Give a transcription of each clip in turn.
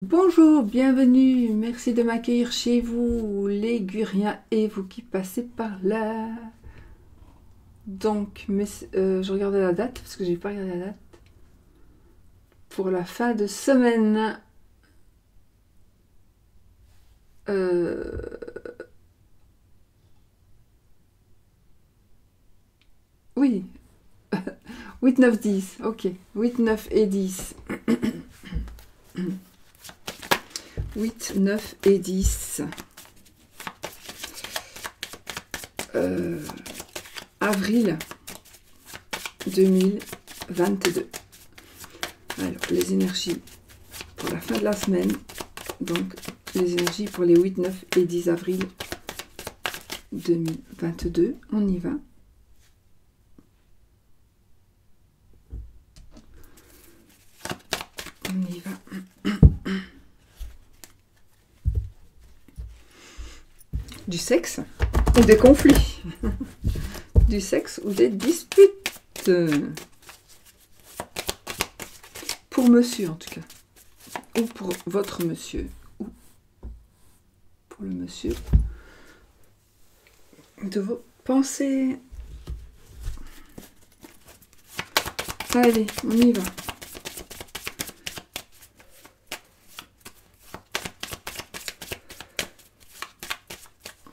Bonjour, bienvenue, merci de m'accueillir chez vous, les Guriens et vous qui passez par là. Donc, je regardais la date, parce que j'ai pas regardé la date, pour la fin de semaine. Oui, 8, 9, 10, ok, 8, 9 et 10. 8, 9 et 10. Avril 2022. Alors, les énergies pour la fin de la semaine. Donc, les énergies pour les 8, 9 et 10 avril 2022. On y va. On y va. Du sexe ou des conflits. Du sexe ou des disputes. Pour monsieur en tout cas. Ou pour votre monsieur. Ou pour le monsieur. De vos pensées. Allez, on y va.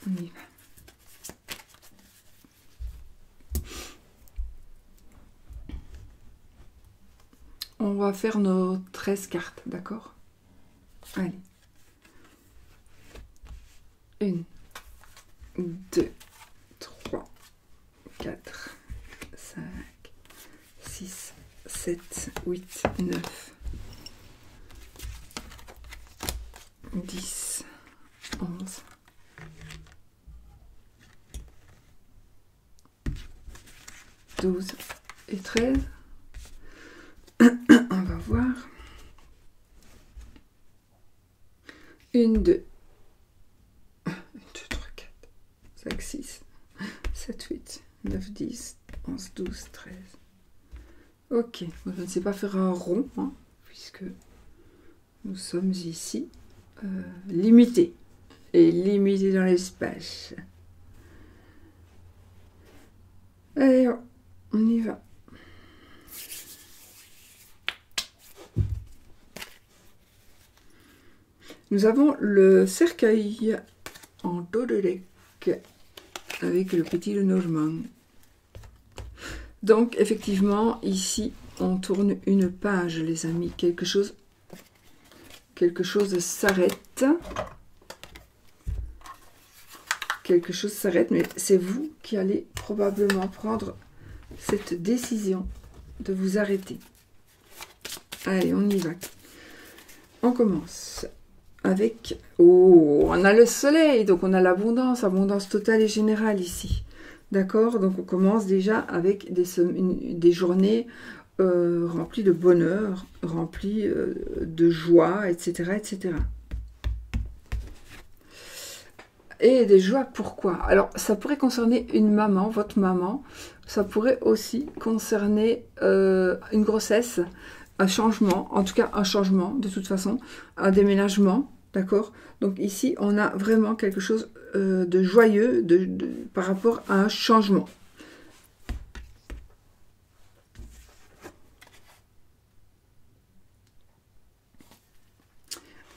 On y va. On va faire nos 13 cartes, d'accord? Allez. 1, 2, 3, 4, 5, 6, 7, 8, 9, 10, 11, 12 et 13. On va voir. 1, 2, 2, 3, 4, 5, 6, 7, 8, 9, 10, 11, 12, 13. Ok, je ne sais pas faire un rond, hein, puisque nous sommes ici limités. Et limités dans l'espace. Allez, on y va. Nous avons le cercueil en dos de deck avec le petit Lenormand. Donc, effectivement, ici, on tourne une page, les amis. Quelque chose s'arrête. Quelque chose s'arrête, mais c'est vous qui allez probablement prendre cette décision de vous arrêter. Allez, on y va. On commence avec... Oh, on a le soleil, donc on a l'abondance, abondance totale et générale ici. D'accord? Donc on commence déjà avec des journées remplies de bonheur, remplies de joie, etc., etc. Et des joies, pourquoi? Alors, ça pourrait concerner une maman, votre maman. Ça pourrait aussi concerner une grossesse, un changement, en tout cas un changement, de toute façon, un déménagement, d'accord? Donc ici, on a vraiment quelque chose de joyeux par rapport à un changement.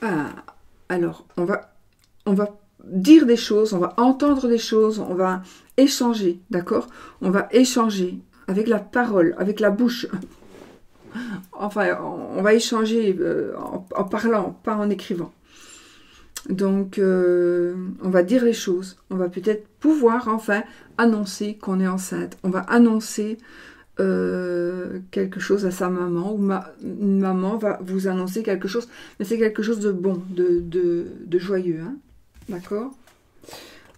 Ah, alors, on va dire des choses, on va entendre des choses, on va échanger, d'accord? On va échanger avec la parole, avec la bouche. Enfin, on va échanger en parlant, pas en écrivant. Donc, on va dire les choses. On va peut-être pouvoir, enfin, annoncer qu'on est enceinte. On va annoncer quelque chose à sa maman, ou une maman va vous annoncer quelque chose, mais c'est quelque chose de bon, de joyeux, hein? D'accord?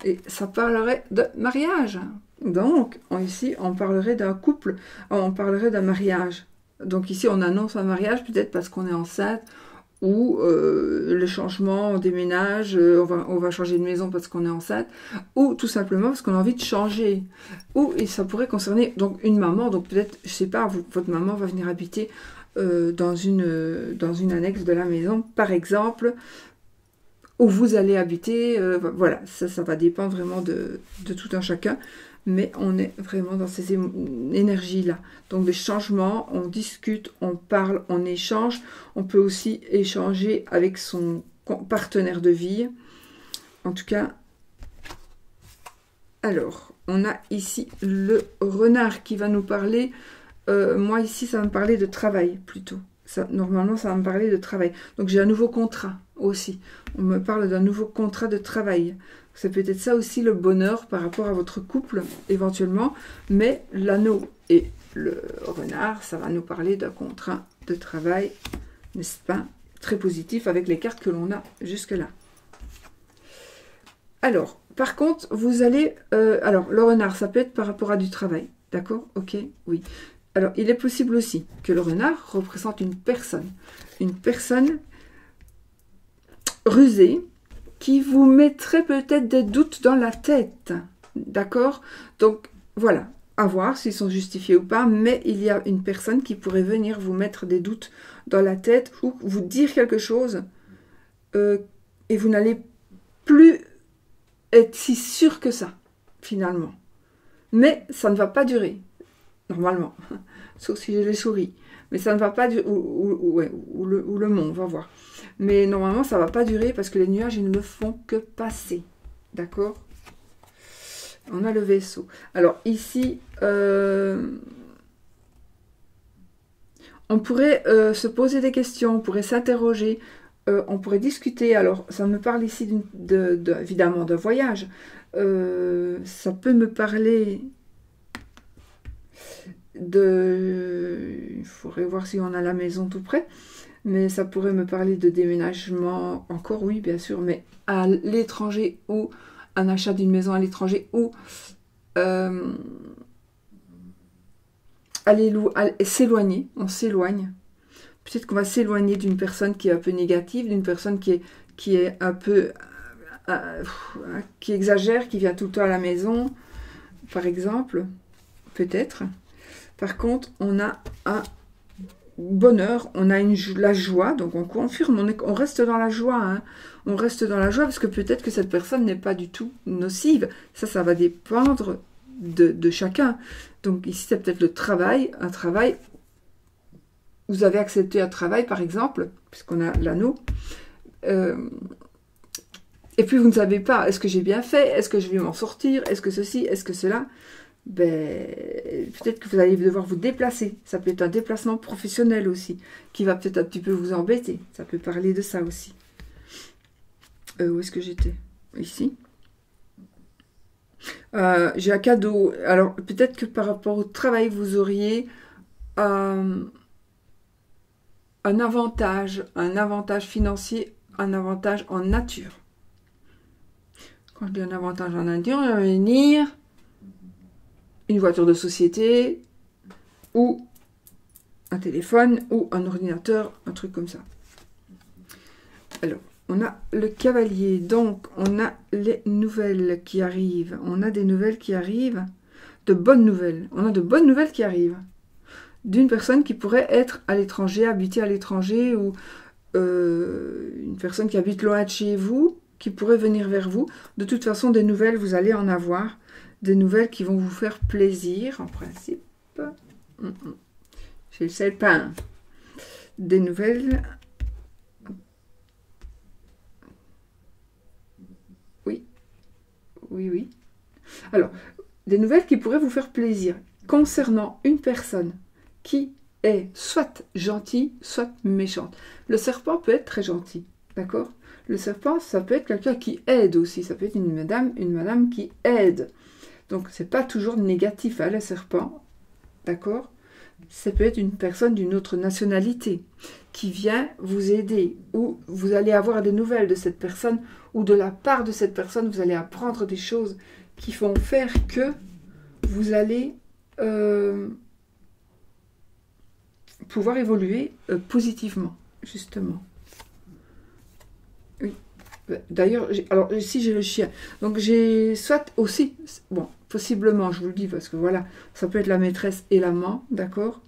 Et ça parlerait de mariage. Donc, ici, on parlerait d'un couple, on parlerait d'un mariage. Donc ici, on annonce un mariage, peut-être parce qu'on est enceinte, ou le changement, on déménage, on va changer de maison parce qu'on est enceinte, ou tout simplement parce qu'on a envie de changer. Ou et ça pourrait concerner donc une maman, donc peut-être, je sais pas, votre maman va venir habiter dans une annexe de la maison, par exemple, où vous allez habiter. Voilà, ça va dépendre vraiment de tout un chacun. Mais on est vraiment dans ces énergies-là. Donc des changements, on discute, on parle, on échange. On peut aussi échanger avec son partenaire de vie. En tout cas, alors, on a ici le renard qui va nous parler. Moi ici, ça va me parler de travail plutôt. Normalement, ça va me parler de travail. Donc j'ai un nouveau contrat aussi. On me parle d'un nouveau contrat de travail. C'est peut-être ça aussi le bonheur par rapport à votre couple, éventuellement. Mais l'anneau et le renard, ça va nous parler d'un contrat de travail, n'est-ce pas? Très positif avec les cartes que l'on a jusque-là. Alors, par contre, vous allez... alors, le renard, ça peut être par rapport à du travail. D'accord? Ok, oui. Alors, il est possible aussi que le renard représente une personne. Une personne rusée, qui vous mettrait peut-être des doutes dans la tête, d'accord? Donc, voilà, à voir s'ils sont justifiés ou pas, mais il y a une personne qui pourrait venir vous mettre des doutes dans la tête ou vous dire quelque chose et vous n'allez plus être si sûr que ça, finalement. Mais ça ne va pas durer, normalement, sauf si j'ai les souris. Mais ça ne va pas durer, ou le mont, on va voir. Mais normalement, ça ne va pas durer parce que les nuages, ils ne font que passer. D'accord? On a le vaisseau. Alors, ici, on pourrait se poser des questions, on pourrait s'interroger, on pourrait discuter. Alors, ça me parle ici évidemment d'un voyage. Ça peut me parler il faudrait voir si on a la maison tout près. Mais ça pourrait me parler de déménagement, encore oui, bien sûr, mais à l'étranger ou un achat d'une maison à l'étranger ou s'éloigner, on s'éloigne. Peut-être qu'on va s'éloigner d'une personne qui est un peu négative, d'une personne qui est un peu... qui exagère, qui vient tout le temps à la maison, par exemple, peut-être. Par contre, on a un bonheur, on a la joie, donc on confirme, on reste dans la joie, hein. On reste dans la joie parce que peut-être que cette personne n'est pas du tout nocive. Ça va dépendre de chacun. Donc ici, c'est peut-être le travail, un travail. Vous avez accepté un travail, par exemple, puisqu'on a l'anneau. Et puis vous ne savez pas, est-ce que j'ai bien fait? Est-ce que je vais m'en sortir? Est-ce que ceci? Est-ce que cela? Ben, peut-être que vous allez devoir vous déplacer. Ça peut être un déplacement professionnel aussi, qui va peut-être un petit peu vous embêter. Ça peut parler de ça aussi. Où est-ce que j'étais? Ici. J'ai un cadeau. Alors, peut-être que par rapport au travail, vous auriez un avantage financier, un avantage en nature. Quand je dis un avantage en nature, ça veut dire une voiture de société ou un téléphone ou un ordinateur, un truc comme ça. Alors, on a le cavalier, donc on a les nouvelles qui arrivent. On a des nouvelles qui arrivent, de bonnes nouvelles. On a de bonnes nouvelles qui arrivent. D'une personne qui pourrait être à l'étranger, habiter à l'étranger, ou une personne qui habite loin de chez vous, qui pourrait venir vers vous. De toute façon, des nouvelles, vous allez en avoir. Des nouvelles qui vont vous faire plaisir, en principe. J'ai le sapin. Des nouvelles... Oui. Alors, des nouvelles qui pourraient vous faire plaisir concernant une personne qui est soit gentille, soit méchante. Le serpent peut être très gentil, d'accord? Le serpent, ça peut être quelqu'un qui aide aussi. Ça peut être une madame qui aide. Donc, c'est pas toujours négatif, hein, le serpent, d'accord? Ça peut être une personne d'une autre nationalité qui vient vous aider, ou vous allez avoir des nouvelles de cette personne, ou de la part de cette personne, vous allez apprendre des choses qui vont faire que vous allez pouvoir évoluer positivement, justement. Oui. D'ailleurs, alors ici j'ai le chien. Donc j'ai soit aussi, bon, possiblement, je vous le dis, parce que voilà, ça peut être la maîtresse et l'amant, d'accord?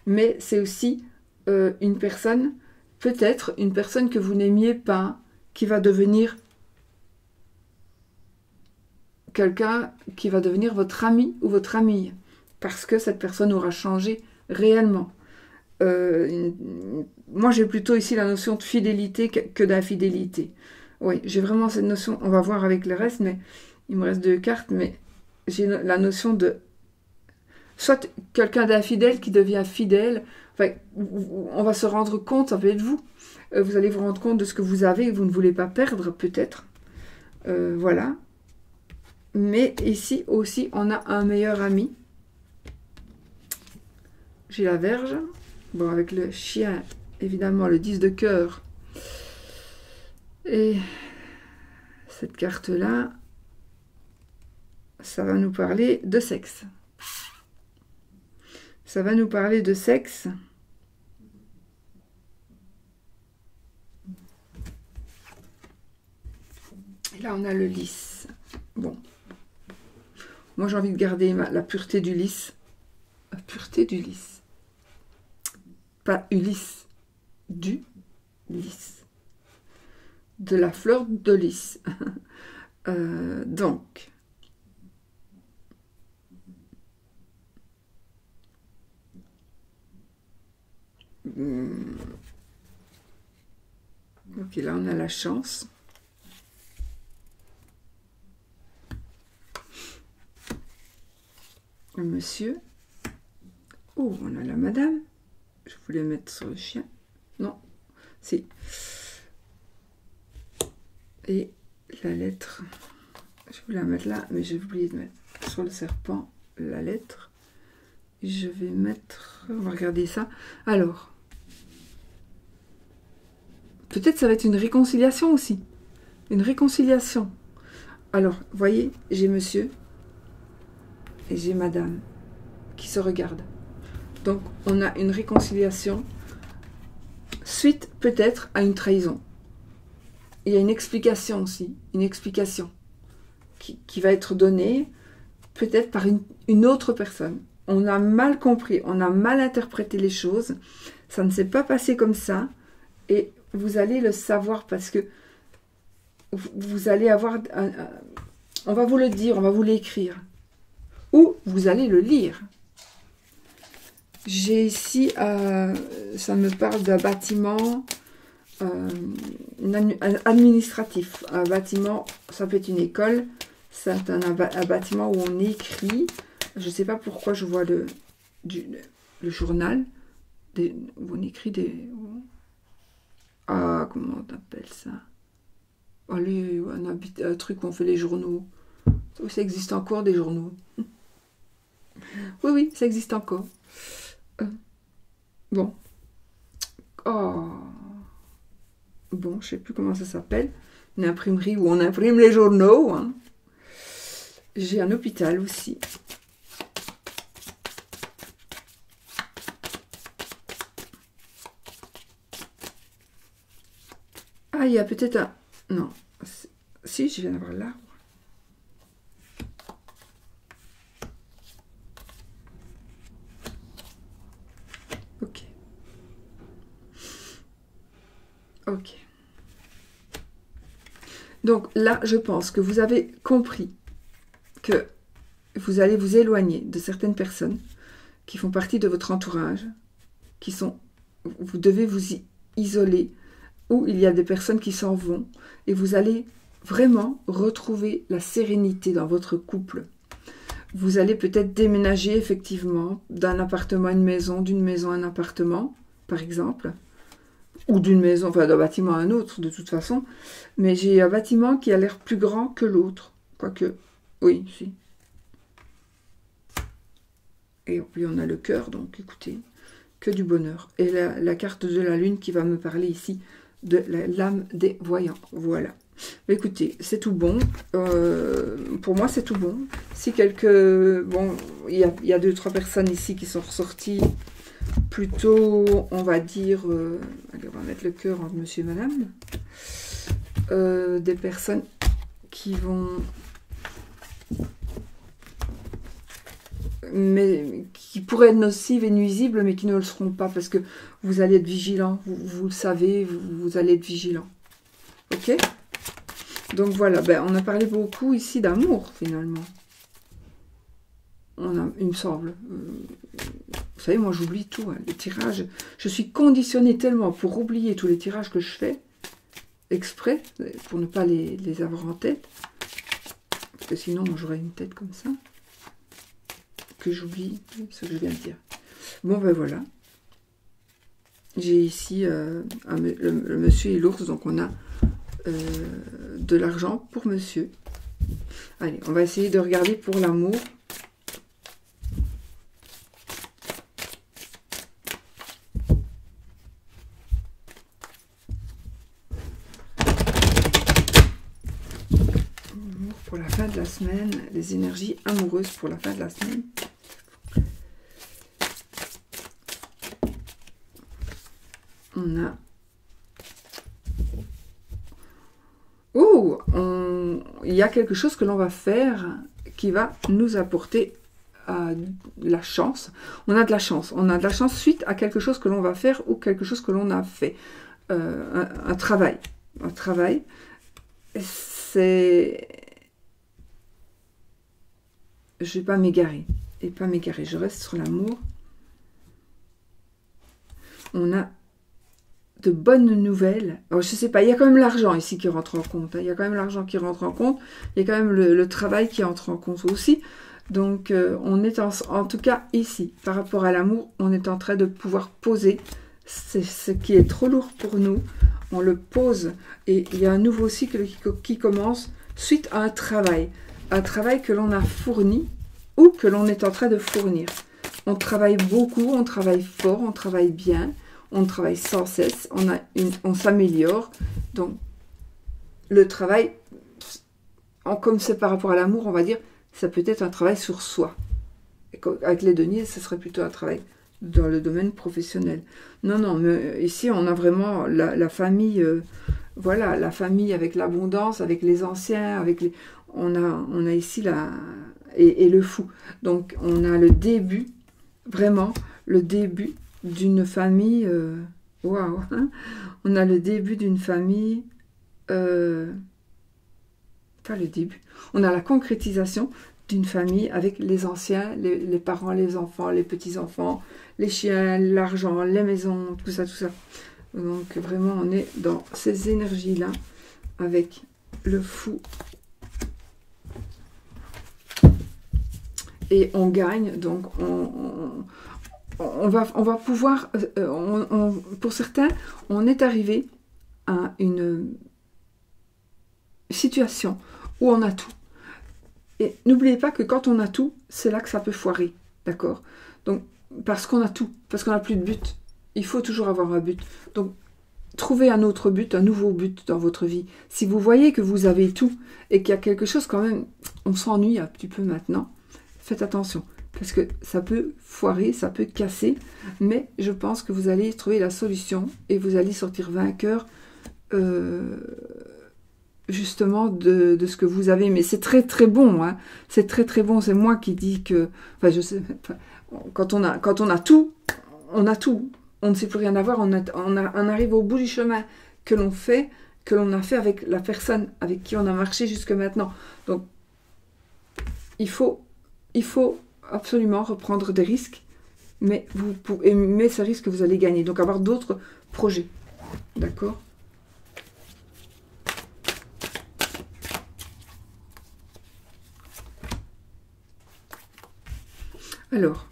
Mais c'est aussi une personne, peut-être une personne que vous n'aimiez pas, qui va devenir quelqu'un qui va devenir votre ami ou votre amie, parce que cette personne aura changé réellement. Moi, j'ai plutôt ici la notion de fidélité que d'infidélité. Oui, j'ai vraiment cette notion, on va voir avec le reste, mais il me reste 2 cartes, mais j'ai la notion de soit quelqu'un d'infidèle qui devient fidèle, enfin, on va se rendre compte, ça peut être vous, vous allez vous rendre compte de ce que vous avez et que vous ne voulez pas perdre, peut-être. Voilà. Mais ici aussi, on a un meilleur ami. J'ai la Vierge. Bon, avec le chien, évidemment, le 10 de cœur. Et cette carte-là, ça va nous parler de sexe. Ça va nous parler de sexe. Et là, on a le lys. Bon. Moi, j'ai envie de garder la pureté du lys. La pureté du lys. Pas Ulysse. Du lys. De la fleur de lys. Donc. Ok, là, on a la chance. Le monsieur. Oh, on a la madame. Je voulais mettre sur le chien. Non, si. Et la lettre. Je voulais la mettre là, mais j'ai oublié de mettre sur le serpent la lettre. Je vais mettre... On va regarder ça. Alors. Peut-être ça va être une réconciliation aussi. Une réconciliation. Alors, vous voyez, j'ai monsieur et j'ai madame qui se regardent. Donc, on a une réconciliation suite peut-être à une trahison. Il y a une explication aussi, une explication qui va être donnée peut-être par une autre personne. On a mal compris, on a mal interprété les choses, ça ne s'est pas passé comme ça, et vous allez le savoir parce que vous allez avoir... on va vous le dire, on va vous l'écrire, ou vous allez le lire. J'ai ici, ça me parle d'un bâtiment administratif. Un bâtiment, ça peut être une école, c'est un bâtiment où on écrit. Je ne sais pas pourquoi je vois le journal, où on écrit des... Ah, comment on appelle ça? Allez, un truc où on fait les journaux. Ça existe encore, des journaux. Oui, oui, ça existe encore. Bon. Oh. Bon, je sais plus comment ça s'appelle. Une imprimerie où on imprime les journaux. Hein. J'ai un hôpital aussi. Ah, il y a peut-être un... Non. Si, je viens d'avoir l'arbre. Ok. Ok. Donc là, je pense que vous avez compris que vous allez vous éloigner de certaines personnes qui font partie de votre entourage, qui sont... Vous devez vous isoler, où il y a des personnes qui s'en vont, et vous allez vraiment retrouver la sérénité dans votre couple. Vous allez peut-être déménager effectivement d'un appartement à une maison, d'une maison à un appartement, par exemple, ou d'une maison, enfin d'un bâtiment à un autre, de toute façon. Mais j'ai un bâtiment qui a l'air plus grand que l'autre. Quoique, oui, si. Et puis on a le cœur, donc écoutez, que du bonheur. Et la carte de la lune qui va me parler ici de la lame des voyants. Voilà. Écoutez, c'est tout bon. Pour moi, c'est tout bon. Si quelques... Bon, il y a 2-3 personnes ici qui sont ressorties plutôt, on va dire... allez, on va mettre le cœur entre monsieur et madame. Des personnes qui vont... mais qui pourraient être nocives et nuisibles, mais qui ne le seront pas, parce que vous allez être vigilant, vous le savez, vous allez être vigilant. Ok? Donc voilà, ben, on a parlé beaucoup ici d'amour, finalement. Il me semble. Vous savez, moi j'oublie tout, hein, les tirages. Je suis conditionnée tellement pour oublier tous les tirages que je fais, exprès, pour ne pas les avoir en tête, parce que sinon j'aurais une tête comme ça, que j'oublie ce que je viens de dire. Bon ben voilà. J'ai ici le monsieur et l'ours, donc on a de l'argent pour monsieur. Allez, on va essayer de regarder pour l'amour. Pour la fin de la semaine, les énergies amoureuses pour la fin de la semaine. On a... Oh, il y a quelque chose que l'on va faire qui va nous apporter la chance. On a de la chance. On a de la chance suite à quelque chose que l'on va faire ou quelque chose que l'on a fait. Un travail. Un travail. C'est... Je ne vais pas m'égarer. Je reste sur l'amour. On a de bonnes nouvelles. Alors, je ne sais pas, il y a quand même l'argent ici qui rentre en compte. Hein. Il y a quand même l'argent qui rentre en compte. Il y a quand même le travail qui entre en compte aussi. Donc, on est en tout cas ici, par rapport à l'amour, on est en train de pouvoir poser ce qui est trop lourd pour nous. On le pose et il y a un nouveau cycle qui commence suite à un travail que l'on a fourni ou que l'on est en train de fournir. On travaille beaucoup, on travaille fort, on travaille bien. On travaille sans cesse, on s'améliore. Donc, le travail, comme c'est par rapport à l'amour, on va dire, ça peut être un travail sur soi. Avec les deniers, ce serait plutôt un travail dans le domaine professionnel. Non, non, mais ici, on a vraiment la famille, voilà, la famille avec l'abondance, avec les anciens, avec les... On a ici et le fou. Donc, on a le début, vraiment, le début d'une famille, waouh, hein, on a le début d'une famille, pas le début, on a la concrétisation d'une famille avec les anciens, les parents, les enfants, les petits-enfants, les chiens, l'argent, les maisons, tout ça, tout ça. Donc vraiment, on est dans ces énergies-là avec le fou. Et on gagne, donc on va pouvoir, pour certains, on est arrivé à une situation où on a tout. Et n'oubliez pas que quand on a tout, c'est là que ça peut foirer, d'accord? Donc, parce qu'on a tout, parce qu'on n'a plus de but, il faut toujours avoir un but. Donc, trouvez un autre but, un nouveau but dans votre vie. Si vous voyez que vous avez tout et qu'il y a quelque chose quand même, on s'ennuie un petit peu maintenant, faites attention. Parce que ça peut foirer, ça peut casser, mais je pense que vous allez trouver la solution et vous allez sortir vainqueur justement de ce que vous avez. Mais c'est très très bon, hein. C'est très très bon. C'est moi qui dis que, enfin je sais, quand on a tout, on a tout. On ne sait plus rien avoir. On arrive au bout du chemin que l'on a fait avec la personne avec qui on a marché jusque maintenant. Donc il faut absolument reprendre des risques, mais ces risques vous allez gagner, donc avoir d'autres projets, d'accord? Alors,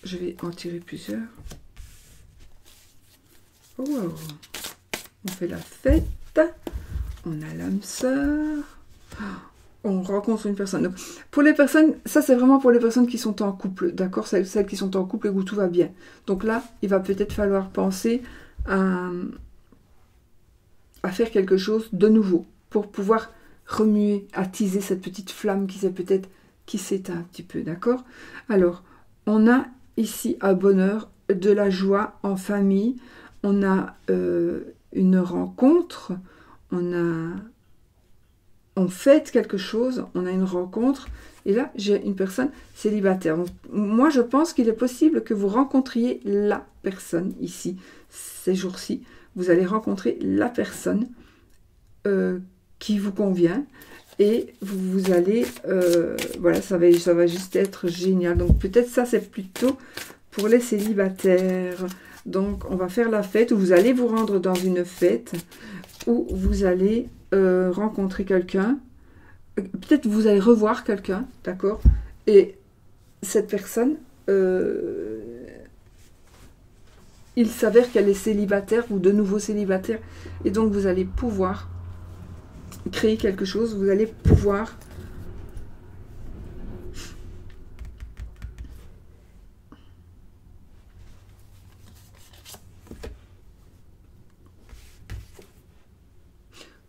je vais en tirer plusieurs. Oh, wow. On fait la fête, on a l'âme sœur. On rencontre une personne. Donc, pour les personnes, ça c'est vraiment pour les personnes qui sont en couple, d'accord? Celles qui sont en couple et où tout va bien. Donc là, il va peut-être falloir penser à faire quelque chose de nouveau pour pouvoir remuer, attiser cette petite flamme qui s'éteint un petit peu, d'accord? Alors, on a ici un bonheur, de la joie en famille, on a une rencontre, on a on fête quelque chose, on a une rencontre, et là, j'ai une personne célibataire. Donc, moi, je pense qu'il est possible que vous rencontriez la personne ici, ces jours-ci. Vous allez rencontrer la personne qui vous convient, et vous allez, voilà, ça va juste être génial. Donc, peut-être ça, c'est plutôt pour les célibataires. Donc, on va faire la fête, où vous allez vous rendre dans une fête, où vous allez rencontrer quelqu'un. Peut-être vous allez revoir quelqu'un, d'accord? Et cette personne, il s'avère qu'elle est célibataire ou de nouveau célibataire. Et donc, vous allez pouvoir créer quelque chose. Vous allez pouvoir...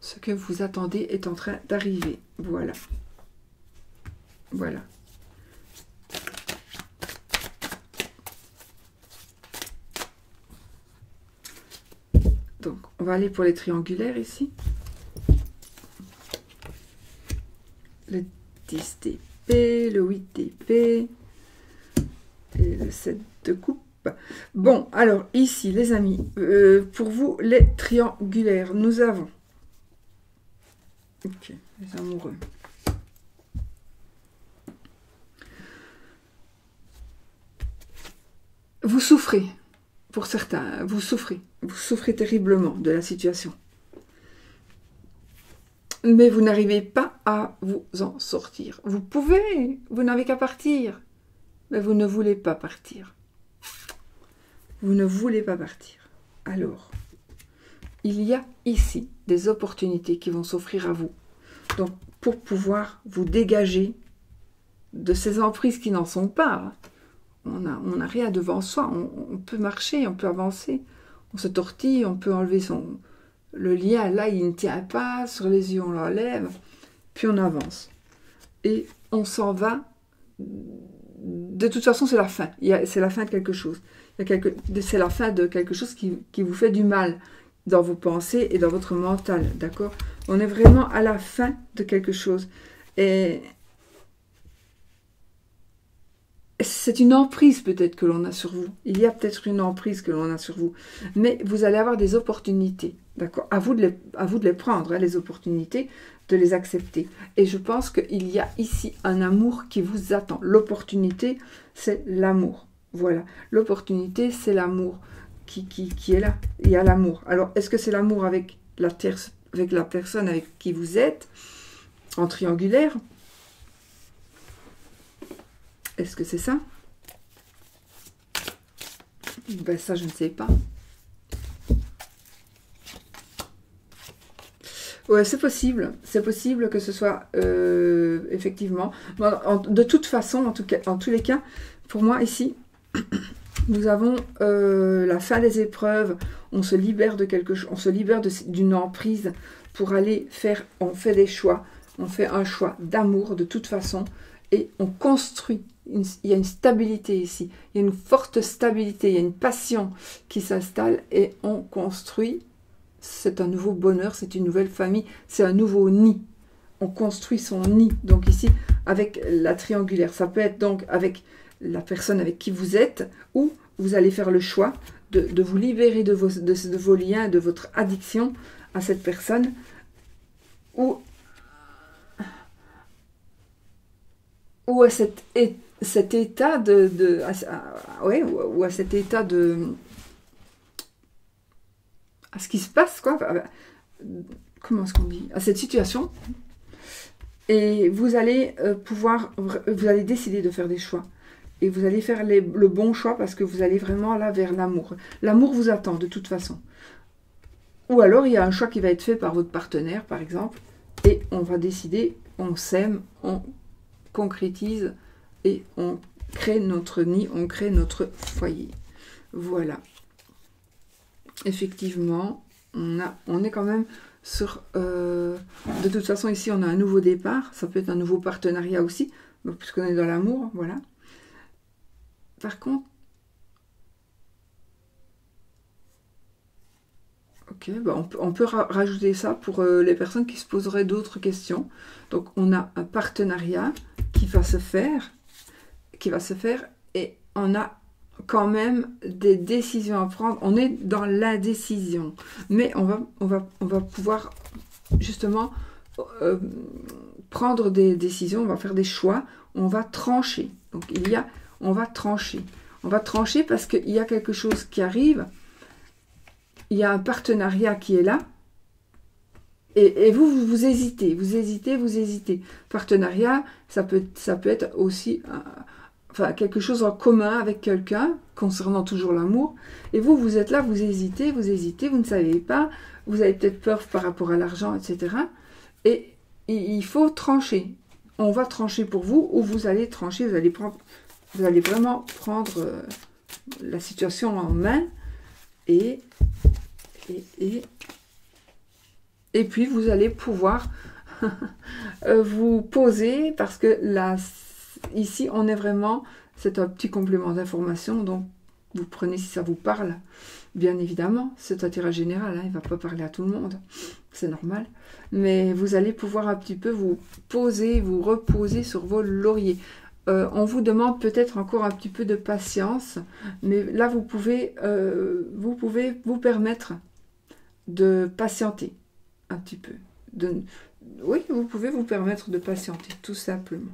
Ce que vous attendez est en train d'arriver. Voilà. Voilà. Donc, on va aller pour les triangulaires ici. Le 10 d'épée, le 8 d'épée et le 7 de coupe. Bon, alors ici, les amis, pour vous, les triangulaires, nous avons... Ok, les amoureux. Vous souffrez, pour certains, vous souffrez terriblement de la situation. Mais vous n'arrivez pas à vous en sortir. Vous pouvez, vous n'avez qu'à partir, mais vous ne voulez pas partir. Vous ne voulez pas partir. Alors, il y a ici des opportunités qui vont s'offrir à vous. Donc, pour pouvoir vous dégager de ces emprises qui n'en sont pas. On n'a rien devant soi. On peut marcher, on peut avancer. On se tortille, on peut enlever le lien. Là, il ne tient pas. Sur les yeux, on l'enlève. Puis on avance. Et on s'en va. De toute façon, c'est la fin. C'est la fin de quelque chose. C'est la fin de quelque chose qui vous fait du mal dans vos pensées et dans votre mental, d'accord? On est vraiment à la fin de quelque chose. Et c'est une emprise peut-être que l'on a sur vous. Il y a peut-être une emprise que l'on a sur vous. Mais vous allez avoir des opportunités, d'accord? À vous de les prendre, hein, les opportunités, de les accepter. Et je pense qu'il y a ici un amour qui vous attend. L'opportunité, c'est l'amour. Voilà. L'opportunité, c'est l'amour qui est là. Il y a l'amour. Alors, est-ce que c'est l'amour avec la personne avec qui vous êtes, en triangulaire? Est-ce que c'est ça? Ben ça, je ne sais pas. Ouais, c'est possible. C'est possible que ce soit effectivement. De toute façon, en tous les cas, pour moi ici, nous avons la fin des épreuves. On se libère de quelque chose. On se libère d'une emprise pour aller faire. On fait des choix. On fait un choix d'amour de toute façon et on construit. Il y a une stabilité ici. Il y a une forte stabilité. Il y a une passion qui s'installe et on construit. C'est un nouveau bonheur, c'est une nouvelle famille, c'est un nouveau nid. On construit son nid. Donc ici, avec la triangulaire, ça peut être donc avec la personne avec qui vous êtes, ou vous allez faire le choix de vous libérer de vos liens, de votre addiction à cette personne, ou à cet état ou à cet état de... à ce qui se passe, quoi. Comment est-ce qu'on dit? À cette situation. Et vous allez vous allez décider de faire des choix. Et vous allez faire le bon choix parce que vous allez vraiment là vers l'amour. L'amour vous attend de toute façon. Ou alors il y a un choix qui va être fait par votre partenaire, par exemple. Et on va décider, on s'aime, on concrétise et on crée notre nid, on crée notre foyer. Voilà. Effectivement, on est quand même sur... de toute façon, ici, on a un nouveau départ. Ça peut être un nouveau partenariat aussi, puisqu'on est dans l'amour, voilà. Par contre, Ok, bah on peut rajouter ça pour les personnes qui se poseraient d'autres questions. Donc, on a un partenariat qui va se faire, et on a quand même des décisions à prendre. On est dans l'indécision, mais on va pouvoir justement prendre des décisions, on va faire des choix, on va trancher. Donc, on va trancher. On va trancher parce qu'il y a quelque chose qui arrive. Il y a un partenariat qui est là, et vous hésitez, vous hésitez. Partenariat, ça peut être aussi enfin, quelque chose en commun avec quelqu'un, concernant toujours l'amour, et vous êtes là, vous hésitez, vous ne savez pas, vous avez peut-être peur par rapport à l'argent, etc. Et il faut trancher. On va trancher pour vous, ou vous allez trancher, vous allez vraiment prendre la situation en main, et puis vous allez pouvoir vous poser, parce que là, ici, on est vraiment, c'est un petit complément d'information, donc vous prenez si ça vous parle, bien évidemment, c'est un tirage général, hein, il ne va pas parler à tout le monde, c'est normal, mais vous allez pouvoir un petit peu vous poser, vous reposer sur vos lauriers. On vous demande peut-être encore un petit peu de patience, mais là, vous pouvez vous permettre de patienter un petit peu. Oui, vous pouvez vous permettre de patienter, tout simplement.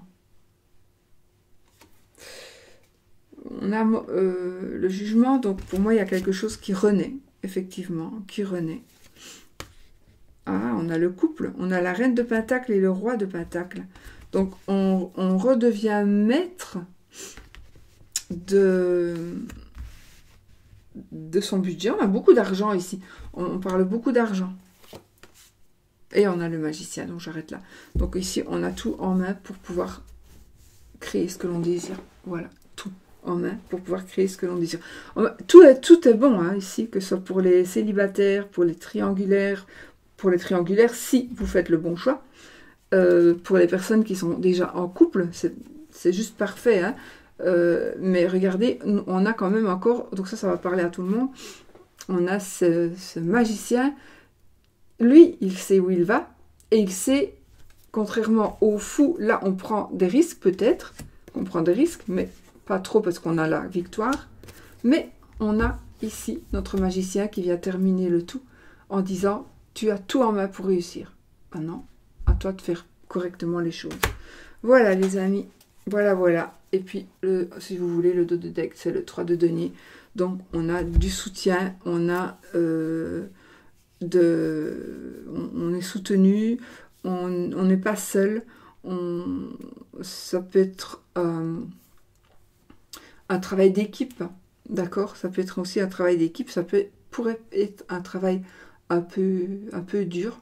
On a le jugement, donc pour moi, il y a quelque chose qui renaît, effectivement, qui renaît. Ah, on a le couple, on a la reine de Pentacle et le roi de Pentacle. Donc, on redevient maître de son budget. On a beaucoup d'argent ici. On parle beaucoup d'argent. Et on a le magicien, donc j'arrête là. Donc ici, on a tout en main pour pouvoir créer ce que l'on désire. Voilà, tout en main pour pouvoir créer ce que l'on désire. Tout est bon, hein, ici, que ce soit pour les célibataires, pour les triangulaires. Pour les triangulaires, si vous faites le bon choix. Pour les personnes qui sont déjà en couple, c'est juste parfait, hein. Mais regardez, on a quand même encore, donc ça va parler à tout le monde, on a ce magicien, lui, il sait où il va, et il sait, contrairement au fou, là on prend des risques peut-être, on prend des risques, mais pas trop parce qu'on a la victoire, mais on a ici notre magicien qui vient terminer le tout en disant, tu as tout en main pour réussir. Maintenant, à toi de faire correctement les choses. Voilà les amis, voilà. Et puis, si vous voulez, le dos de deck, c'est le 3 de denier. Donc, on a du soutien, on a on est soutenu, on n'est pas seul. Ça peut être un travail d'équipe, d'accord? Ça peut être aussi un travail d'équipe, pourrait être un travail un peu dur,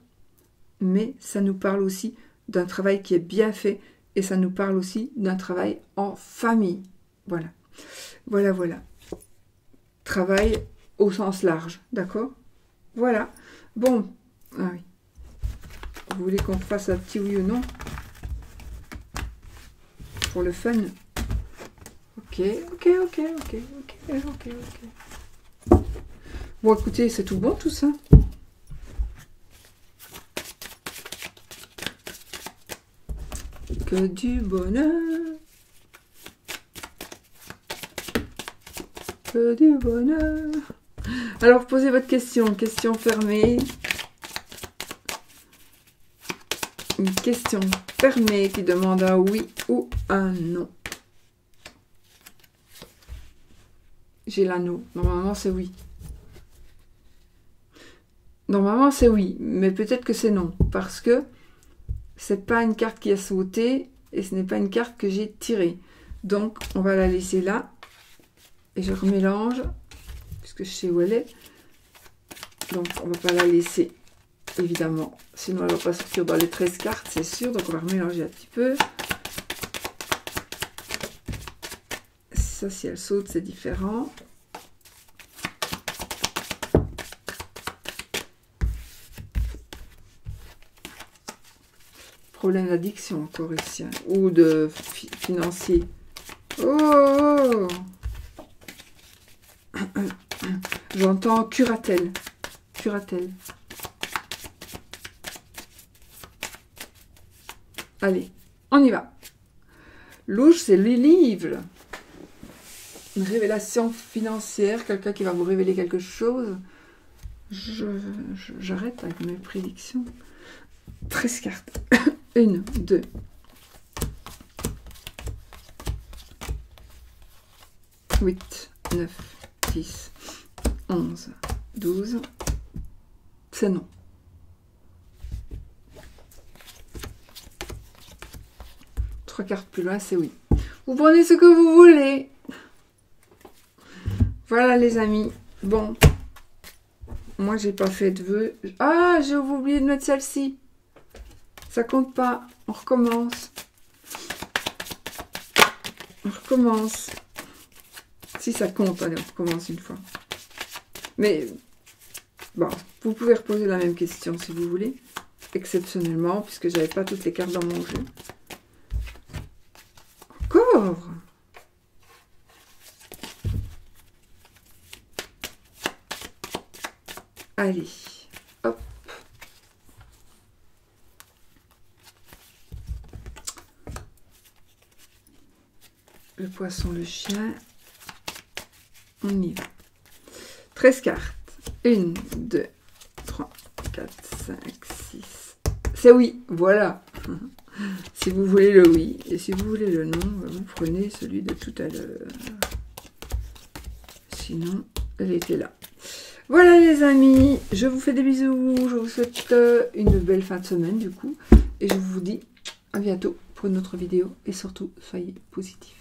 mais ça nous parle aussi d'un travail qui est bien fait, et ça nous parle aussi d'un travail en famille. Voilà. Travail au sens large, d'accord? Voilà. Bon. Ah oui. Vous voulez qu'on fasse un petit oui ou non? Pour le fun. Ok. Bon, écoutez, c'est tout bon tout ça. Que du bonheur. Que du bonheur. Alors, posez votre question. Question fermée. Une question fermée qui demande un oui ou un non. J'ai l'anneau. Normalement, c'est oui. Normalement, c'est oui. Mais peut-être que c'est non. Parce que c'est pas une carte qui a sauté et ce n'est pas une carte que j'ai tirée. Donc, on va la laisser là. Et je remélange, puisque je sais où elle est. Donc, on ne va pas la laisser, évidemment. Sinon, elle ne va pas sortir dans les 13 cartes, c'est sûr. Donc, on va remélanger un petit peu. Ça, si elle saute, c'est différent. Problème d'addiction encore ici, hein, ou de financier. Oh, j'entends curatelle. curatelle. Allez, on y va. Louche, c'est le livre. Une révélation financière, quelqu'un qui va vous révéler quelque chose. J'arrête avec mes prédictions. 13 cartes. 1, 2. Huit, 9, 10, 11, 12. C'est non. Trois cartes plus loin, c'est oui. Vous prenez ce que vous voulez. Voilà les amis. Bon. Moi, j'ai pas fait de vœux. Ah, j'ai oublié de mettre celle-ci. Ça compte pas. On recommence. On recommence. Si ça compte, allez, on recommence une fois. Mais, bon, vous pouvez reposer la même question si vous voulez. Exceptionnellement, puisque j'avais pas toutes les cartes dans mon jeu. Encore. Allez, hop. Le poisson, le chien. On y va. 13 cartes. 1, 2, 3, 4, 5, 6. C'est oui, voilà. Si vous voulez le oui, et si vous voulez le non, vous prenez celui de tout à l'heure. Sinon, elle était là. Voilà les amis, je vous fais des bisous, je vous souhaite une belle fin de semaine du coup, et je vous dis à bientôt pour une autre vidéo, et surtout, soyez positifs.